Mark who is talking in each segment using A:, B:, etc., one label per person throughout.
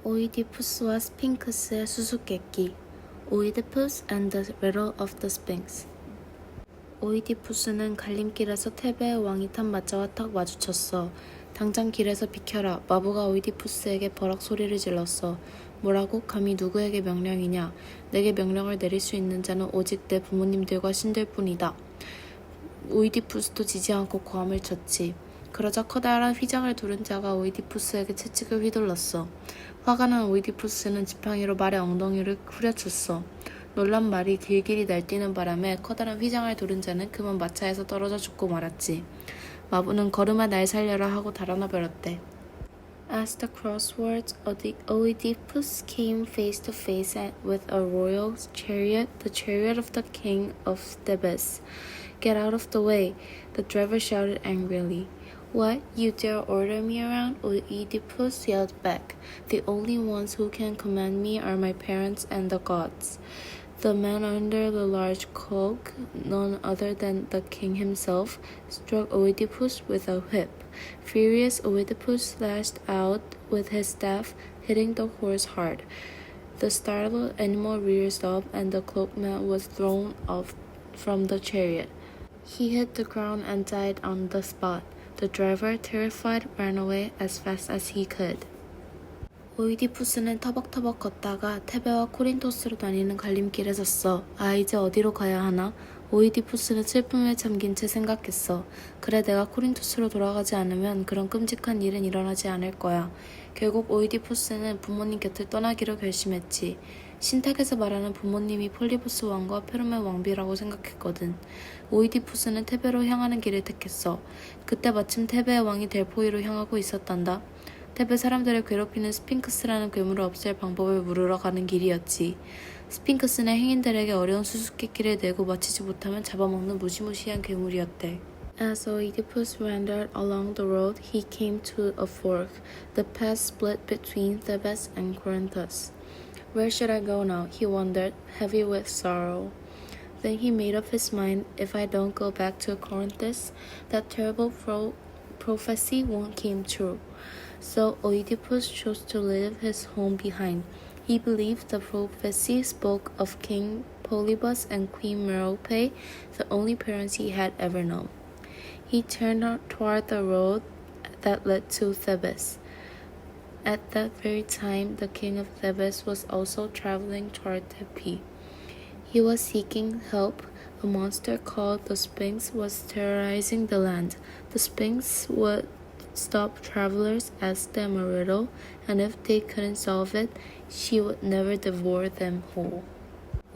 A: 오이디푸스와 스핑크스의 수수께끼 오이디푸스 and the Riddle of the Sphinx. 오이디푸스는 갈림길에서 테베의 왕이 탄 마차와 탁 마주쳤어. 당장 길에서 비켜라. 마부가 오이디푸스에게 버럭 소리를 질렀어. 뭐라고? 감히 누구에게 명령이냐? 내게 명령을 내릴 수 있는 자는 오직 내 부모님들과 신들뿐이다. 오이디푸스도 지지 않고 고함을 쳤지. 그러자 커다란 휘장을 두른 자가 오이디푸스에게 채찍을 휘둘렀어. 화가 난 오이디푸스는 지팡이로 말의 엉덩이를 후려쳤어. 놀란 말이 길길이 날뛰는 바람에 커다란 휘장을 두른 자는 그만 마차에서 떨어져 죽고 말았지. 마부는 걸음아 날 살려라 하고 달아나 버렸대. As the crossroads, Oedipus came face to face with a royal chariot, the chariot of the king of Thebes. Get out of the way, the driver shouted angrily. What? You dare order me around? Oedipus yelled back. The only ones who can command me are my parents and the gods. The man under the large cloak, none other than the king himself, struck Oedipus with a whip. Furious, Oedipus slashed out with his staff, hitting the horse hard. The startled animal reared up and the cloaked man was thrown off from the chariot. He hit the ground and died on the spot. The driver, terrified, ran away as fast as he could. 오이디푸스는 터벅터벅 걷다가 테베와 코린토스로 다니는 갈림길에 섰어. 아, 이제 어디로 가야 하나? 오이디푸스는 슬픔에 잠긴 채 생각했어. 그래, 내가 코린토스로 돌아가지 않으면 그런 끔찍한 일은 일어나지 않을 거야. 결국 오이디푸스는 부모님 곁을 떠나기로 결심했지. 신탁에서 말하는 부모님이 폴리보스 왕과 페르메 왕비라고 생각했거든. 오이디푸스는 테베로 향하는 길을 택했어. 그때 마침 테베의 왕이 델포이로 향하고 있었단다. 테베 사람들을 괴롭히는 스핑크스라는 괴물을 없앨 방법을 물으러 가는 길이었지. 스핑크스는 행인들에게 어려운 수수께끼를 내고 마치지 못하면 잡아먹는 무시무시한 괴물이었대. As Oedipus wandered along the road, he came to a fork. The path split between Thebes and Corinthus. Where should I go now? He wondered, heavy with sorrow. Then he made up his mind, if I don't go back to Corinthus, that terrible prophecy won't come true. So Oedipus chose to leave his home behind. He believed the prophecy spoke of King Polybus and Queen Merope, the only parents he had ever known. He turned toward the road that led to Thebes. At that very time, the king of Thebes was also traveling toward Tepi. He was seeking help. A monster called the Sphinx was terrorizing the land. The Sphinx would stop travelers, ask them a riddle, and if they couldn't solve it, she would never devour them whole.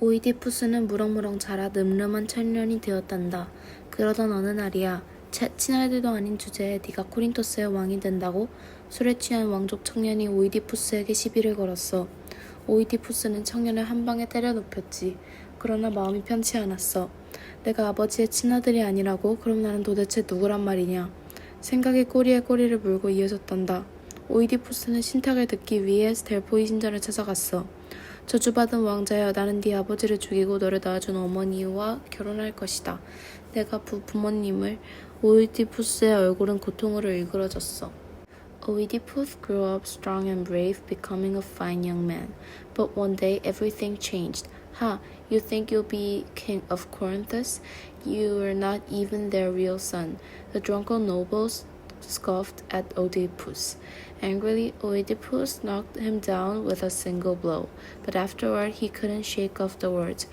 A: 오이디푸스는 무럭무럭 자라 늠름한 청년이 되었단다. 그러던 어느 날이야. 친아들도 아닌 주제에 네가 코린토스의 왕이 된다고? 술에 취한 왕족 청년이 오이디푸스에게 시비를 걸었어. 오이디푸스는 청년을 한 방에 때려 눕혔지. 그러나 마음이 편치 않았어. 내가 아버지의 친아들이 아니라고? 그럼 나는 도대체 누구란 말이냐? 생각이 꼬리에 꼬리를 물고 이어졌단다. 오이디푸스는 신탁을 듣기 위해 델포이 신전을 찾아갔어. 저주받은 왕자여, 나는 네 아버지를 죽이고 너를 낳아준 어머니와 결혼할 것이다. 내가 부모님을. 오이디푸스의 얼굴은 고통으로 일그러졌어. Oedipus grew up strong and brave, becoming a fine young man. But one day everything changed. Ha! You think you'll be king of Corinthus? You are not even their real son. The drunken nobles scoffed at Oedipus. Angrily, Oedipus knocked him down with a single blow. But afterward, he couldn't shake off the words.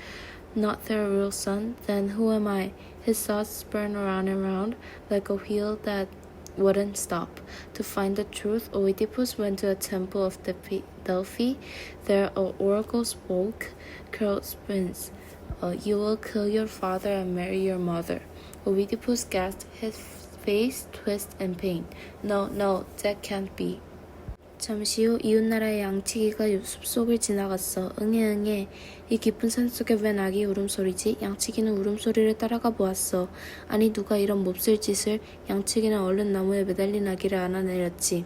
A: Not their real son? Then who am I? His thoughts spun around and round like a wheel that wouldn't stop. To find the truth, Oedipus went to a temple of Delphi. There, an oracle spoke, "Curled Prince, you will kill your father and marry your mother." Oedipus gasped, his face twisted in pain. No, that can't be. 잠시 후 이웃나라의 양치기가 숲속을 지나갔어. 응애. 이 깊은 산속에 웬 아기 울음소리지? 양치기는 울음소리를 따라가 보았어. 아니, 누가 이런 몹쓸 짓을? 양치기는 얼른 나무에 매달린 아기를 안아내렸지.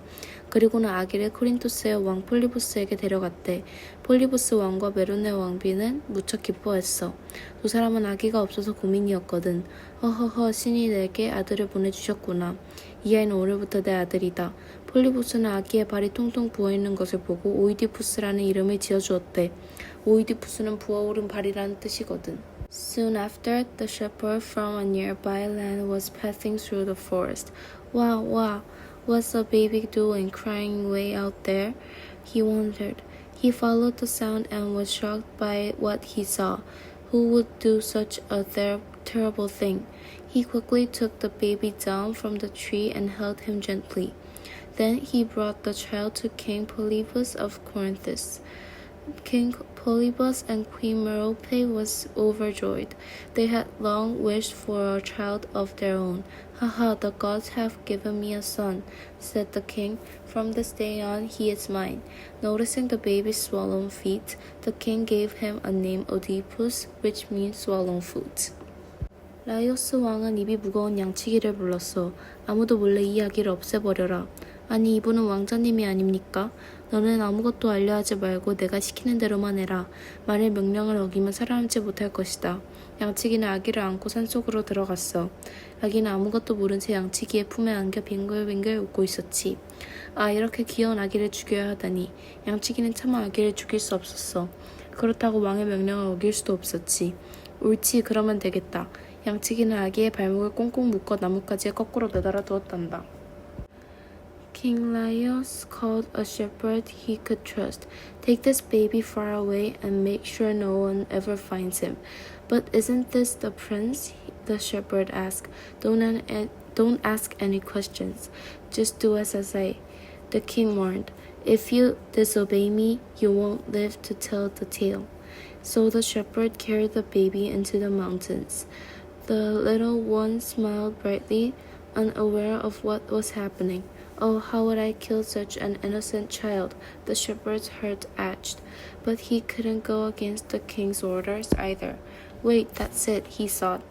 A: 그리고는 아기를 코린토스의 왕 폴리보스에게 데려갔대. 폴리보스 왕과 메로네 왕비는 무척 기뻐했어. 두 사람은 아기가 없어서 고민이었거든. 허허허, 신이 내게 아들을 보내주셨구나. 이 아이는 오늘부터 내 아들이다. 폴리보스는 아기의 발이 통통 부어있는 것을 보고 오이디푸스라는 이름을 지어주었대. 오이디푸스는 부어오른 발이라는 뜻이거든. Soon after, the shepherd from a nearby land was passing through the forest. Wow, wow, what's the baby doing crying way out there? He wondered. He followed the sound and was shocked by what he saw. Who would do such a terrible thing? He quickly took the baby down from the tree and held him gently. Then he brought the child to King Polybus of Corinth. King Polybus and Queen Merope was overjoyed. They had long wished for a child of their own. "Haha, the gods have given me a son," said the king. "From this day on, he is mine." Noticing the baby's swollen feet, the king gave him a name Oedipus, which means swollen foot. 라이오스 왕은 입이 무거운 양치기를 불렀어. 아무도 몰래 이 아기를 없애버려라. 아니, 이분은 왕자님이 아닙니까? 너는 아무것도 알려하지 말고 내가 시키는 대로만 해라. 만일 명령을 어기면 살아남지 못할 것이다. 양치기는 아기를 안고 산속으로 들어갔어. 아기는 아무것도 모른 채 양치기의 품에 안겨 빙글빙글 웃고 있었지. 아, 이렇게 귀여운 아기를 죽여야 하다니. 양치기는 차마 아기를 죽일 수 없었어. 그렇다고 왕의 명령을 어길 수도 없었지. 옳지, 그러면 되겠다. 양치기는 아기의 발목을 꽁꽁 묶어 나뭇가지에 거꾸로 매달아 두었단다. King Laios called a shepherd he could trust. "Take this baby far away and make sure no one ever finds him." "But isn't this the prince?" the shepherd asked. Don't ask any questions. Just do as I say," the king warned. "If you disobey me, you won't live to tell the tale." So the shepherd carried the baby into the mountains. The little one smiled brightly, unaware of what was happening. "Oh, how would I kill such an innocent child?" the shepherd's heart ached. But he couldn't go against the king's orders either. "Wait, that's it," he thought.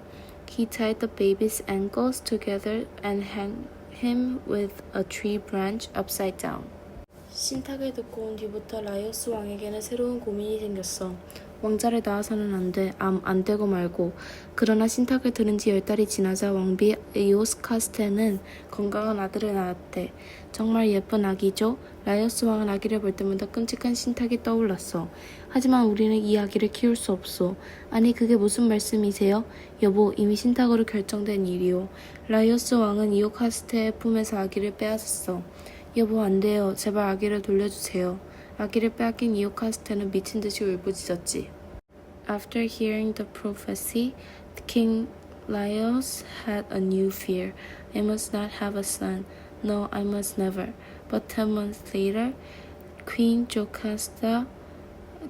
A: He tied the baby's ankles together and hung him with a tree branch upside down. 신탁을 듣고 온 뒤부터 라이오스 왕에게는 새로운 고민이 생겼어. 왕자를 낳아서는 안 돼. 안 되고 말고. 그러나 신탁을 들은 지 10달이 지나자 왕비 에오스카스테는 건강한 아들을 낳았대. 정말 예쁜 아기죠? 라이오스 왕은 아기를 볼 때마다 끔찍한 신탁이 떠올랐어. 하지만 우리는 이 아기를 키울 수 없어. 아니, 그게 무슨 말씀이세요? 여보, 이미 신탁으로 결정된 일이요. 라이오스 왕은 이오카스테의 품에서 아기를 빼앗았어. 여보, 안 돼요. 제발 아기를 돌려주세요. 아기를 빼앗긴 이오카스테는 미친 듯이 울부짖었지. After hearing the prophecy, King Laios had a new fear. I must not have a son. No, I must never. But 10 months later, Queen Jocasta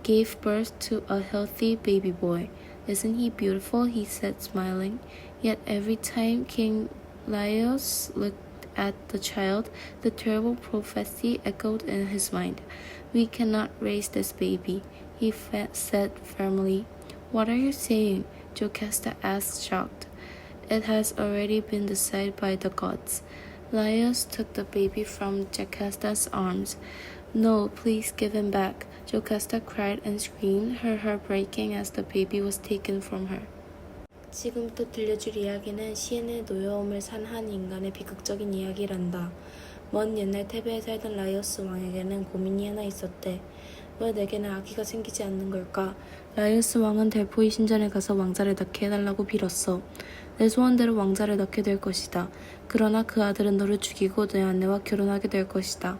A: gave birth to a healthy baby boy. "Isn't he beautiful?" he said, smiling. Yet every time King Laios looked at the child, the terrible prophecy echoed in his mind. "We cannot raise this baby," he said firmly. "What are you saying?" Jocasta asked, shocked. "It has already been decided by the gods." Laios took the baby from Jocasta's arms. "No, please give him back," Jocasta cried and screamed, her heart breaking as the baby was taken from her. 지금부터 들려줄 이야기는 시엔의 노여움을 산 한 인간의 비극적인 이야기란다. 먼 옛날 테베에 살던 라이오스 왕에게는 고민이 하나 있었대. 왜 내게는 아기가 생기지 않는 걸까? 라이오스 왕은 델포이 신전에 가서 왕자를 낳게 해달라고 빌었어. 내 소원대로 왕자를 낳게 될 것이다. 그러나 그 아들은 너를 죽이고 내 아내와 결혼하게 될 것이다.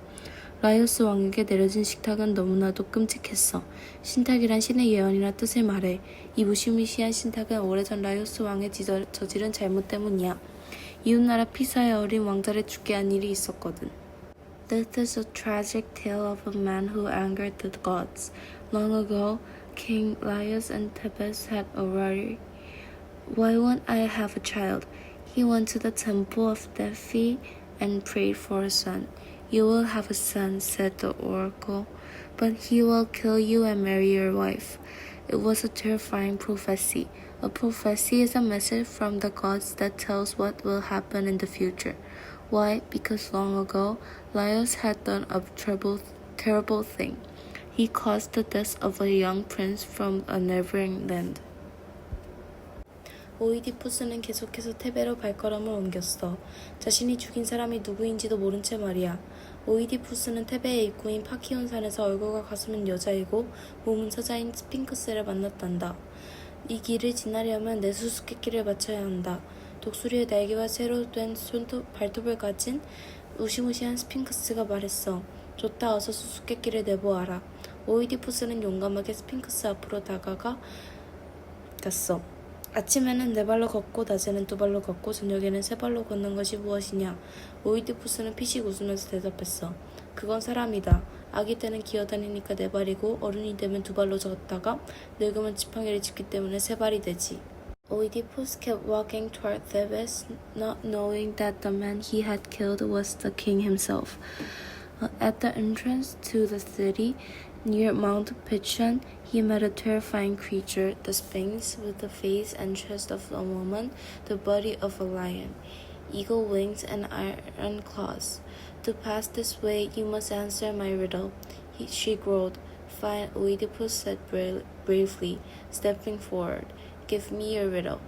A: 라이오스 왕에게 내려진 식탁은 너무나도 끔찍했어. 신탁이란 신의 예언이라 뜻을 말해. 이 무시무시한 신탁은 오래전 라이오스 왕의 저지른 잘못 때문이야. 이웃나라 피사의 어린 왕자를 죽게 한 일이 있었거든. This is a tragic tale of a man who angered the gods. Long ago, King Laios and Thebes had a worry. Why won't I have a child? He went to the temple of Delphi and prayed for a son. You will have a son, said the oracle, but he will kill you and marry your wife. It was a terrifying prophecy. A prophecy is a message from the gods that tells what will happen in the future. Why? Because long ago, Laios had done a terrible thing. He caused the death of a young prince from a neighboring land. 오이디푸스는 계속해서 테베로 발걸음을 옮겼어. 자신이 죽인 사람이 누구인지도 모른 채 말이야. 오이디푸스는 테베의 입구인 파키온산에서 얼굴과 가슴은 여자이고 몸은 사자인 스핑크스를 만났단다. 이 길을 지나려면 내 수수께끼를 맞춰야 한다. 독수리의 날개와 새로 된 발톱을 가진 무시무시한 스핑크스가 말했어. 좋다, 어서 수수께끼를 내보아라. 오이디푸스는 용감하게 스핑크스 앞으로 다가갔어. 아침에는 네 발로 걷고 낮에는 두 발로 걷고 저녁에는 세 발로 걷는 것이 무엇이냐? 오이디푸스는 피식 웃으면서 대답했어. 그건 사람이다. 아기 때는 기어다니니까 네 발이고 어른이 되면 두 발로 걷다가 늙으면 지팡이를 짚기 때문에 세 발이 되지. Oedipus kept walking toward Thebes, not knowing that the man he had killed was the king himself. At the entrance to the city, near Mount Pitchan, he met a terrifying creature, the Sphinx, with the face and chest of a woman, the body of a lion, eagle wings and iron claws. To pass this way, you must answer my riddle. She growled. Fine, Oedipus said bravely, stepping forward. Give me your riddle.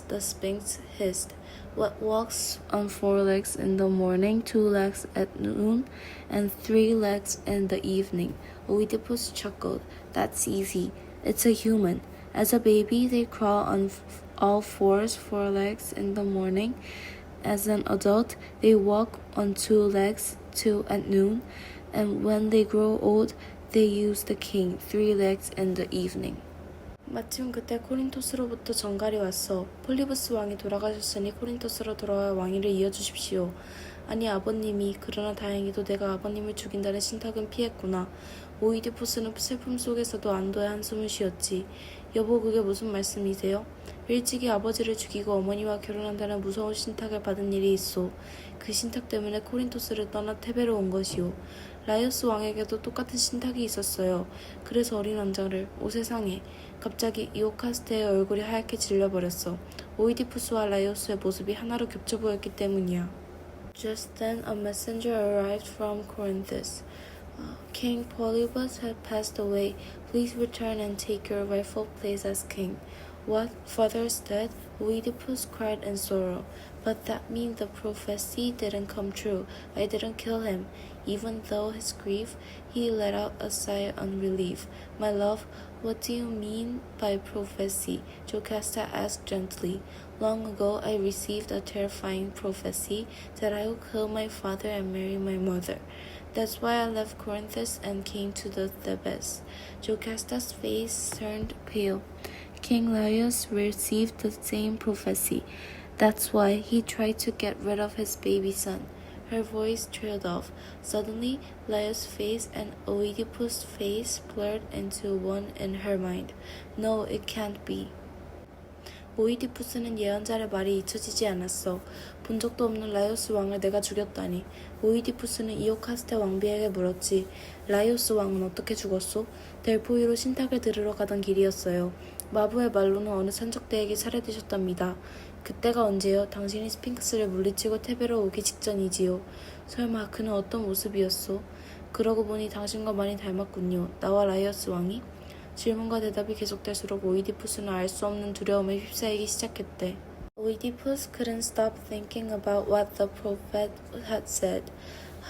A: The Sphinx hissed. What walks on four legs in the morning, two legs at noon, and three legs in the evening? Oedipus chuckled. That's easy. It's a human. As a baby, they crawl on all fours, four legs in the morning. As an adult, they walk on two legs, two at noon, and when they grow old, they use the cane, three legs in the evening. 마침 그때 코린토스로부터 전갈이 왔어. 폴리부스 왕이 돌아가셨으니 코린토스로 돌아와 왕위를 이어주십시오. 아니 아버님이, 그러나 다행히도 내가 아버님을 죽인다는 신탁은 피했구나. 오이디푸스는 슬픔 속에서도 안도의 한숨을 쉬었지. 여보, 그게 무슨 말씀이세요? 일찍이 아버지를 죽이고 어머니와 결혼한다는 무서운 신탁을 받은 일이 있소. 그 신탁 때문에 코린토스를 떠나 테베로 온 것이오. 라이오스 왕에게도 똑같은 신탁이 있었어요. 그래서 어린 왕자를, 오 세상에, 갑자기 이오카스테의 얼굴이 하얗게 질려버렸어. 오이디푸스와 라이오스의 모습이 하나로 겹쳐 보였기 때문이야. Just then a messenger arrived from Corinthus. King Polybus had passed away. Please return and take your rightful place as king. What? Father is dead? Oedipus cried in sorrow. But that means the prophecy didn't come true. I didn't kill him. Even though his grief, he let out a sigh of relief. My love, what do you mean by prophecy? Jocasta asked gently. Long ago, I received a terrifying prophecy that I would kill my father and marry my mother. That's why I left Corinthus and came to the Thebes. Jocasta's face turned pale. King Laius received the same prophecy. That's why he tried to get rid of his baby son. Her voice trailed off. Suddenly, Laius' face and Oedipus' face blurred into one in her mind. No, it can't be. 오이디푸스는 예언자의 말이 잊혀지지 않았어. 본 적도 없는 라이오스 왕을 내가 죽였다니. 오이디푸스는 이오카스테 왕비에게 물었지. 라이오스 왕은 어떻게 죽었소? 델포이로 신탁을 들으러 가던 길이었어요. 마부의 말로는 어느 산적대에게 살해되셨답니다. 그때가 언제요? 당신이 스핑크스를 물리치고 테베로 오기 직전이지요. 설마 그는 어떤 모습이었소? 그러고 보니 당신과 많이 닮았군요. 나와 라이오스 왕이? 질문과 대답이 계속될수록 오이디푸스는 알 수 없는 두려움에 휩싸이기 시작했대. Oedipus couldn't stop thinking about what the prophet had said.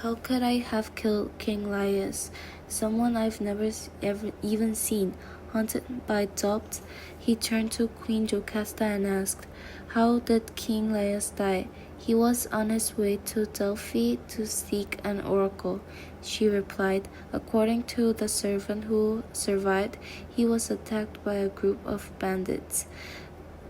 A: How could I have killed King Laius, someone I've never ever even seen? Haunted by doubts, he turned to Queen Jocasta and asked, How did King Laius die? He was on his way to Delphi to seek an oracle. She replied, According to the servant who survived, he was attacked by a group of bandits.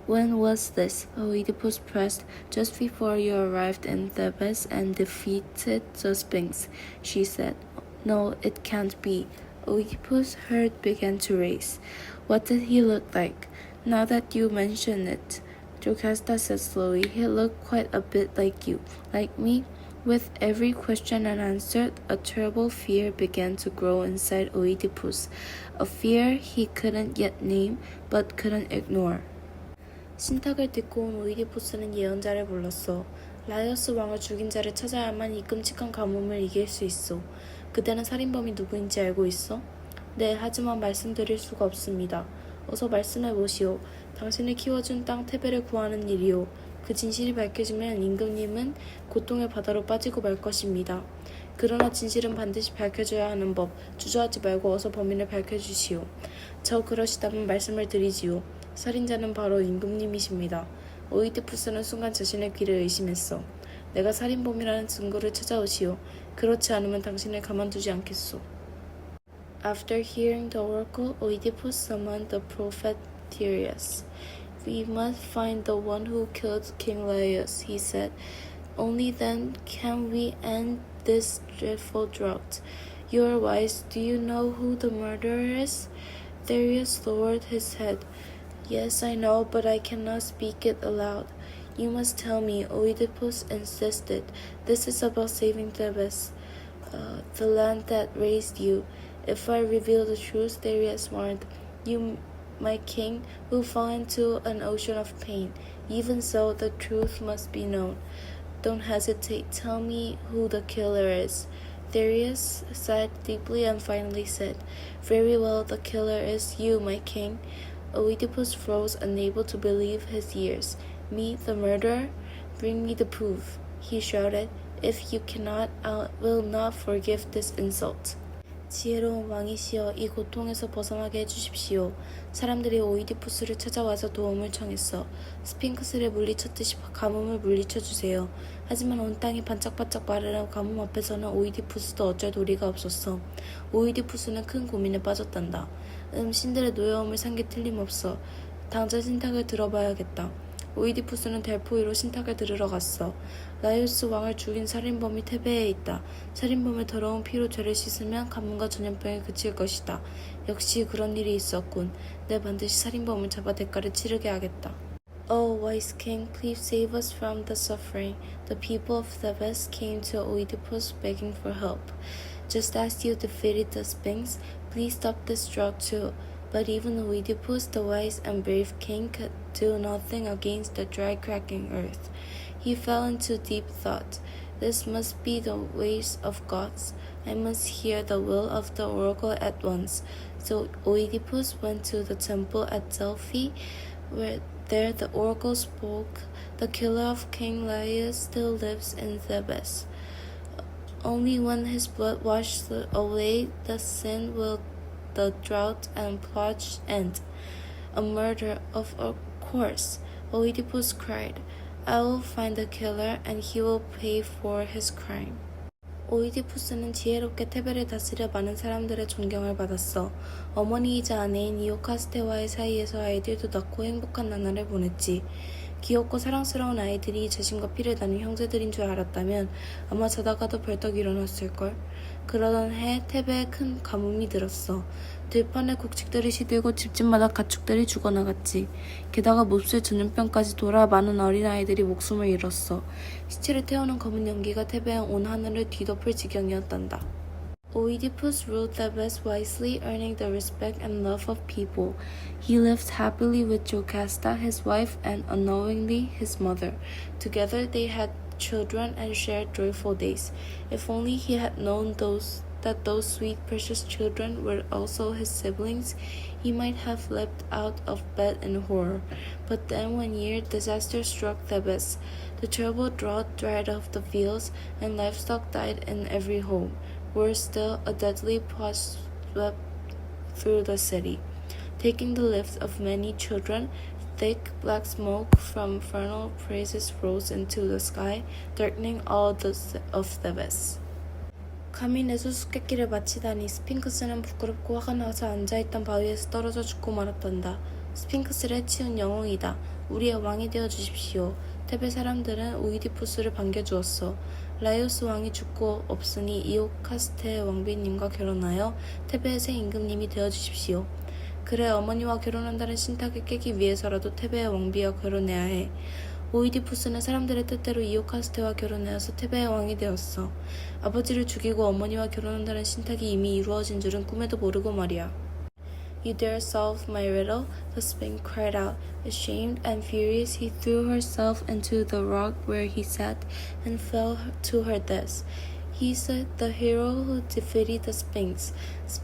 A: When was this? Oedipus pressed. Just before you arrived in Thebes and defeated the Sphinx, she said. No, it can't be. Oedipus' heart began to race. What did he look like? Now that you mention it, Jocasta said slowly, he looked quite a bit like you, like me. With every question unanswered, a terrible fear began to grow inside Oedipus, a fear he couldn't yet name but couldn't ignore. 신탁을 듣고 온 오이디푸스는 예언자를 불렀어. 라이오스 왕을 죽인 자를 찾아야만 이 끔찍한 가뭄을 이길 수 있어. 그대는 살인범이 누구인지 알고 있어? 네, 하지만 말씀드릴 수가 없습니다. 어서 말씀해 보시오. 당신을 키워준 땅 테베를 구하는 일이오. 그 진실이 밝혀지면 임금님은 고통의 바다로 빠지고 말 것입니다. 그러나 진실은 반드시 밝혀져야 하는 법. 주저하지 말고 어서 범인을 밝혀주시오. 저 그러시다면 말씀을 드리지요. 살인자는 바로 임금님이십니다. 오이디푸스는 순간 자신의 귀를 의심했어. 내가 살인범이라는 증거를 찾아오시오. 그렇지 않으면 당신을 가만두지 않겠소. After hearing the oracle, Oedipus summoned the prophet Tereus. We must find the one who killed King Laius, he said. Only then can we end this dreadful drought. You are wise. Do you know who the murderer is? Darius lowered his head. Yes, I know, but I cannot speak it aloud. You must tell me, Oedipus insisted. This is about saving Thebes, the land that raised you. If I reveal the truth, Darius warned, you, my king, will fall into an ocean of pain. Even so, the truth must be known. Don't hesitate. Tell me who the killer is. Darius sighed deeply and finally said, Very well, the killer is you, my king. Oedipus froze, unable to believe his ears. Me, the murderer? Bring me the proof, he shouted. If you cannot, I will not forgive this insult. 지혜로운 왕이시여, 이 고통에서 벗어나게 해주십시오. 사람들이 오이디푸스를 찾아와서 도움을 청했어. 스핑크스를 물리쳤듯이 가뭄을 물리쳐주세요. 하지만 온 땅이 반짝반짝 마르는 가뭄 앞에서는 오이디푸스도 어쩔 도리가 없었어. 오이디푸스는 큰 고민에 빠졌단다. 신들의 노여움을 산 게 틀림없어. 당장 신탁을 들어봐야겠다. 오이디푸스는 델포이로 신탁을 들으러 갔어. 라이오스 왕을 죽인 살인범이 테베에 있다. 살인범의 더러운 피로 죄를 씻으면 가뭄과 전염병이 그칠 것이다. 역시 그런 일이 있었군. 내 반드시 살인범을 잡아 대가를 치르게 하겠다. Oh, wise king, please save us from the suffering. The people of Thebes came to Oedipus begging for help. Just as you defeated the Sphinx, please stop this drought too. But even Oedipus, the wise and brave king, could do nothing against the dry, cracking earth. He fell into deep thought. This must be the ways of gods. I must hear the will of the oracle at once. So Oedipus went to the temple at Delphi, where there the oracle spoke. The killer of King Laius still lives in Thebes. Only when his blood washes away the sin will the drought and plots end. A murder, of course, Oedipus cried. I will find the killer and he will pay for his crime. 오이디푸스는 지혜롭게 테베를 다스려 많은 사람들의 존경을 받았어. 어머니이자 아내인 이오카스테와의 사이에서 아이들도 낳고 행복한 나날을 보냈지. 귀엽고 사랑스러운 아이들이 자신과 피를 나눈 형제들인 줄 알았다면 아마 자다가도 벌떡 일어났을걸. 그러던 해 테베에 큰 가뭄이 들었어. 들판에 곡식들이 시들고 집집마다 가축들이 죽어나갔지. 게다가 몹쓸 전염병까지 돌아 많은 어린아이들이 목숨을 잃었어. 시체를 태우는 검은 연기가 테베의 온 하늘을 뒤덮을 지경이었단다. Oedipus ruled Thebes wisely, earning the respect and love of people. He lived happily with Jocasta, his wife, and unknowingly his mother. Together they had children and shared joyful days. If only he had known that those sweet, precious children were also his siblings, he might have leapt out of bed in horror. But then one year, disaster struck Thebes. The terrible drought dried up the fields, and livestock died in every home. Worse still, a deadly pest swept through the city, taking the lives of many children. Thick black smoke from infernal praises rose into the sky, darkening all of Thebes. 감히 내 수수께끼를 마치다니. 스핑크스는 부끄럽고 화가 나서 앉아있던 바위에서 떨어져 죽고 말았단다. 스핑크스를 해치운 영웅이다. 우리의 왕이 되어 주십시오. 테베 사람들은 오이디푸스를 반겨주었어. 라이오스 왕이 죽고 없으니 이오카스테의 왕비님과 결혼하여 테베의 새 임금님이 되어 주십시오. 그래, 어머니와 결혼한다는 신탁을 깨기 위해서라도 테베의 왕비와 결혼해야 해. 오이디푸스는 사람들의 뜻대로 이오카스테와 결혼하여서 테베의 왕이 되었어. 아버지를 죽이고 어머니와 결혼한다는 신탁이 이미 이루어진 줄은 꿈에도 모르고 말이야. You dare solve my riddle? The Sphinx cried out. Ashamed and furious, he threw herself into the rock where he sat and fell to her death. He said, the hero who defeated the Sphinx,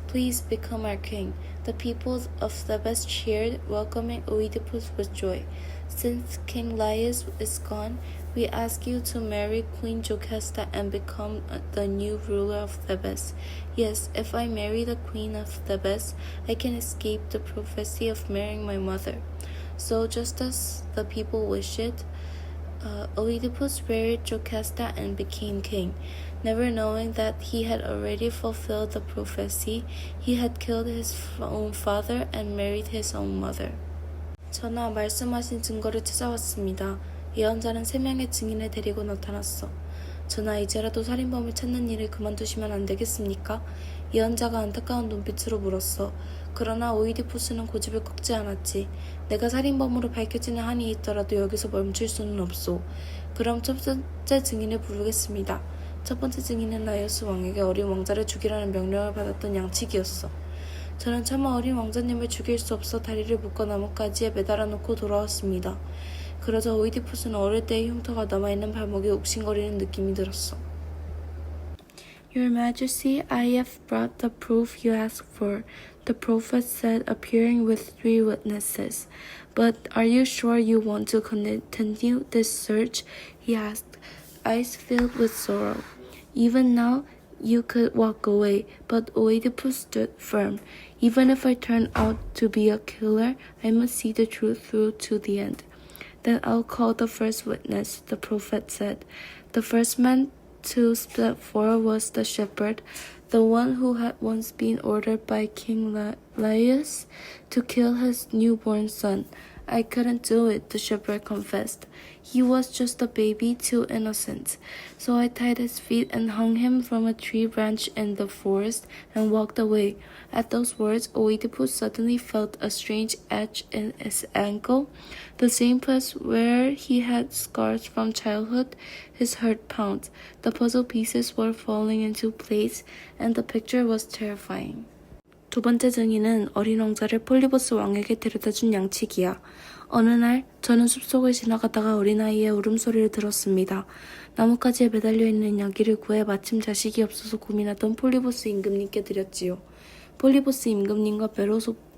A: please become our king. The people of Thebes cheered, welcoming Oedipus with joy. Since King Laius is gone, We ask you to marry Queen Jocasta and become the new ruler of Thebes. Yes, if I marry the Queen of Thebes, I can escape the prophecy of marrying my mother. So just as the people wish it, Oedipus married Jocasta and became king. Never knowing that he had already fulfilled the prophecy, he had killed his own father and married his own mother. 전하, 말씀하신 증거를 찾아왔습니다. 예언자는 3명의 증인을 데리고 나타났어. 전하, 이제라도 살인범을 찾는 일을 그만두시면 안 되겠습니까? 예언자가 안타까운 눈빛으로 물었어. 그러나 오이디푸스는 고집을 꺾지 않았지. 내가 살인범으로 밝혀지는 한이 있더라도 여기서 멈출 수는 없소. 그럼 첫 번째 증인을 부르겠습니다. 첫 번째 증인은 라이오스 왕에게 어린 왕자를 죽이라는 명령을 받았던 양치기였어. 저는 차마 어린 왕자님을 죽일 수 없어 다리를 묶어 나뭇가지에 매달아 놓고 돌아왔습니다. 그러자 오이디푸스는 어릴 때의 흉터가 남아있는 발목에 욱신거리는 느낌이 들었어. Your Majesty, I have brought the proof you asked for, the prophet said, appearing with 3 witnesses. But are you sure you want to continue this search? He asked, eyes filled with sorrow. Even now, you could walk away, but Oedipus stood firm. Even if I turn out to be a killer, I must see the truth through to the end. Then I'll call the first witness, the prophet said. The first man to step forward was the shepherd, the one who had once been ordered by King Laius to kill his newborn son. I couldn't do it, the shepherd confessed. He was just a baby, too innocent. So I tied his feet and hung him from a tree branch in the forest and walked away. At those words, Oedipus suddenly felt a strange itch in his ankle, the same place where he had scars from childhood. His heart pounded. The puzzle pieces were falling into place, and the picture was terrifying. 두 번째 증인은 어린 왕자를 폴리보스 왕에게 데려다준 양치기야. 어느 날 저는 숲속을 지나가다가 어린아이의 울음소리를 들었습니다. 나뭇가지에 매달려 있는 아기를 구해 마침 자식이 없어서 고민하던 폴리보스 임금님께 드렸지요. 폴리보스 임금님과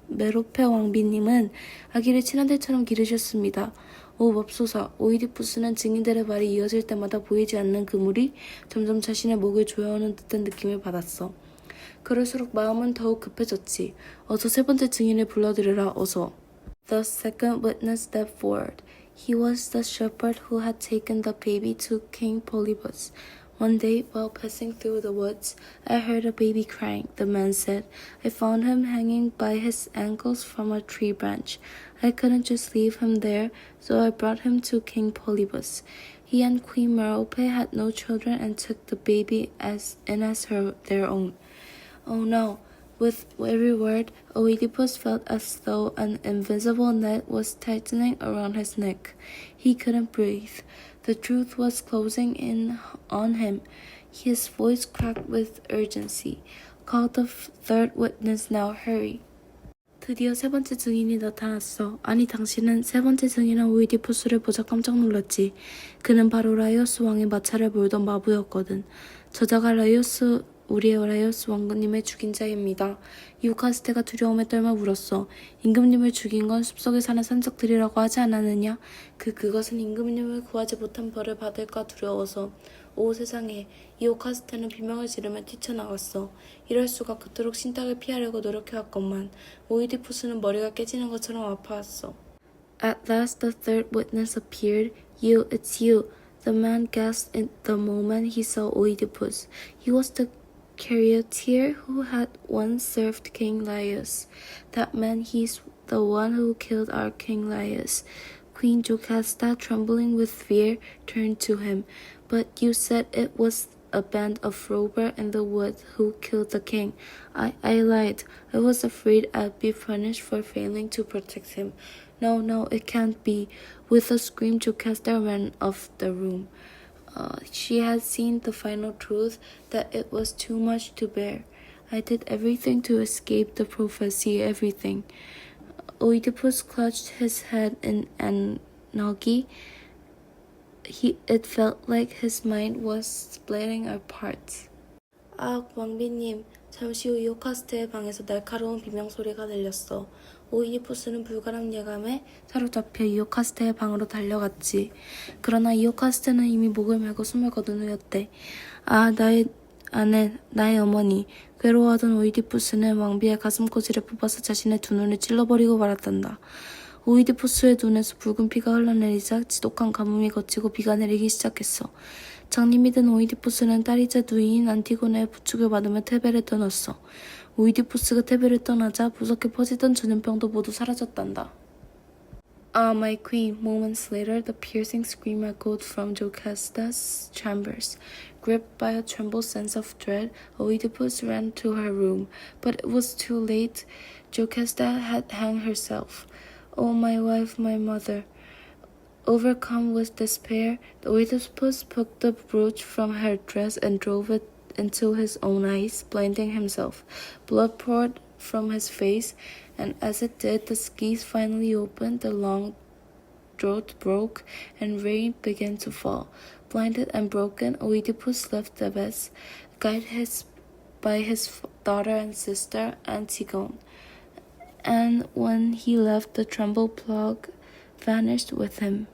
A: 메로페 왕비님은 아기를 친아들처럼 기르셨습니다. 오 맙소사, 오이디푸스는 증인들의 말이 이어질 때마다 보이지 않는 그물이 점점 자신의 목을 조여오는 듯한 느낌을 받았어. 그럴수록 마음은 더욱 급해졌지. 어서 세 번째 증인을 불러들여라, 어서. The second witness stepped forward. He was the shepherd who had taken the baby to King Polybus. One day, while passing through the woods, I heard a baby crying, the man said. I found him hanging by his ankles from a tree branch. I couldn't just leave him there, so I brought him to King Polybus. He and Queen Merope had no children and took the baby as their own. Oh no! With every word, Oedipus felt as though an invisible net was tightening around his neck. He couldn't breathe. The truth was closing in on him. His voice cracked with urgency. Call the third witness now, hurry. 드디어 세 번째 증인이 나타났어. 아니, 당신은 세 번째 증인은 오이디푸스를 보자 깜짝 놀랐지. 그는 바로 라이오스 왕의 마차를 몰던 마부였거든. 저자가 우리의 라이오스 왕님을 죽인 자입니다. 유카스테가 두려움에 떨며 물었어. 임금님을 죽인 건 숲속에 사는 산적들이라고 하지 않았느냐? 그것은 임금님을 구하지 못한 벌을 받을까 두려워서. 오 세상에, 이오카스테는 비명을 지르며 뛰쳐나갔어. 이럴 수가. 그토록 신탁을 피하려고 노력해왔건만 오이디푸스는 머리가 깨지는 것처럼 아파왔어. At last the third witness appeared. It's you. The man gasped in the moment he saw Oedipus. He was the charioteer who had once served King Laius. That man, he's the one who killed our King Laius. Queen Jocasta, trembling with fear, turned to him. But you said it was a band of robbers in the woods who killed the king. I lied. I was afraid I'd be punished for failing to protect him. No, it can't be. With a scream, Jocasta ran off the room. She had seen the final truth, that it was too much to bear. I did everything to escape the prophecy, everything. Oedipus clutched his head in anarchy. It felt like his mind was splitting apart. 아, 왕비님, 잠시 후 이오카스트의 방에서 날카로운 비명소리가 들렸어. 오이디푸스는 불가람 예감에 사로잡혀 이오카스트의 방으로 달려갔지. 그러나 이오카스트는 이미 목을 메고 숨을 거둔 후였대. 아, 나의 아내, 나의 어머니. 괴로워하던 오이디푸스는 왕비의 가슴코지를 뽑아서 자신의 두 눈을 찔러버리고 말았단다. 오이디푸스의 눈에서 붉은 피가 흘러내리자 지독한 가뭄이 걷히고 비가 내리기 시작했어. 장님이 된 오이디푸스는 딸이자 누이인 안티고네의 부축을 받으며 테베를 떠났어. 오이디푸스가 테베를 떠나자 무섭게 퍼지던 전염병도 모두 사라졌단다. Ah, my queen. Moments later, the piercing scream echoed from Jocasta's chambers. Gripped by a tremble sense of dread, Oedipus ran to her room. But it was too late. Jocasta had hanged herself. Oh, my wife, my mother. Overcome with despair, the Oedipus took the brooch from her dress and drove it into his own eyes, blinding himself. Blood poured from his face, and as it did, the skis finally opened, the long throat broke, and rain began to fall. Blinded and broken, Oedipus left Thebes, guided by his daughter and sister Antigone. And when he left, the tremble plague vanished with him.